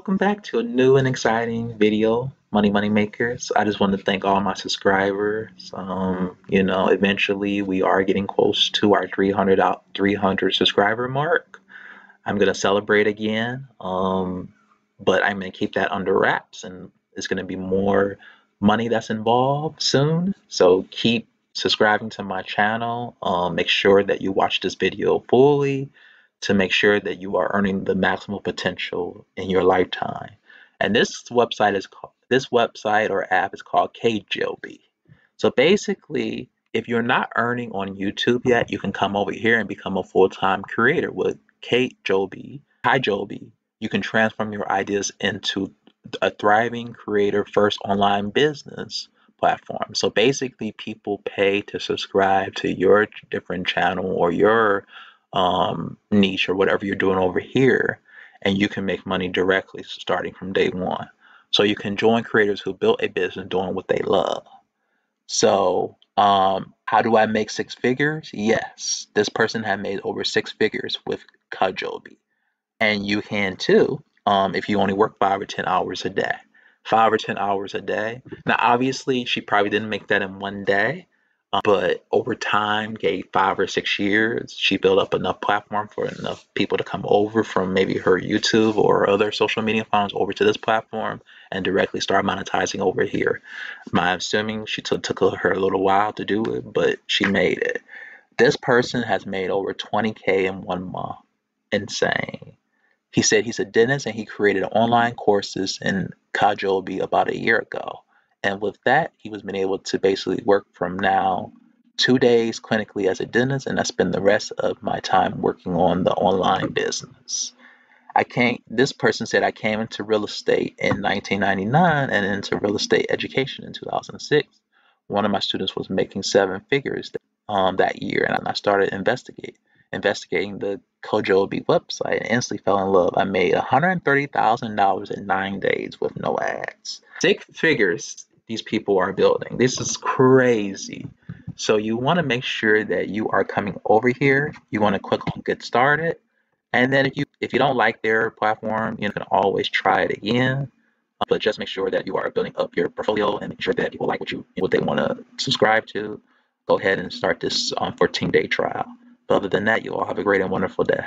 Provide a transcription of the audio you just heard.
welcome back to a new and exciting video, Money Makers. I just want to thank all my subscribers. Eventually we are getting close to our 300 subscriber mark. I'm gonna celebrate again, but I'm gonna keep that under wraps, and it's gonna be more money that's involved soon. So keep subscribing to my channel. Make sure that you watch this video fully to make sure that you are earning the maximum potential in your lifetime. And this website or app is called Kajabi. So basically, if you're not earning on YouTube yet, you can come over here and become a full-time creator with Kajabi. Kajabi, you can transform your ideas into a thriving creator first online business platform. So basically, people pay to subscribe to your different channel or your niche or whatever you're doing over here, and you can make money directly starting from day one. So you can join creators who built a business doing what they love. So how do I make six figures? Yes, this person had made over six figures with Kajabi, and you can too if you only work 5 or 10 hours a day. 5 or 10 hours a day. Now, obviously, she probably didn't make that in one day, but over time, 5 or 6 years, she built up enough platform for enough people to come over from maybe her YouTube or other social media accounts over to this platform and directly start monetizing over here. I'm assuming she took her a little while to do it, but she made it. This person has made over 20K in 1 month. Insane. He said he's a dentist and he created online courses in Kajabi about a year ago. And with that, he was been able to basically work from now 2 days clinically as a dentist, and I spend the rest of my time working on the online business. This person said I came into real estate in 1999 and into real estate education in 2006. One of my students was making 7 figures that year, and I started investigating the Kajabi website and instantly fell in love. I made $130,000 in 9 days with no ads. 6 figures these people are building. This is crazy. So you want to make sure that you are coming over here. You want to click on get started. And then if you don't like their platform, you can always try it again. But just make sure that you are building up your portfolio and make sure that people like what they want to subscribe to. Go ahead and start this 14-day trial. But other than that, you all have a great and wonderful day.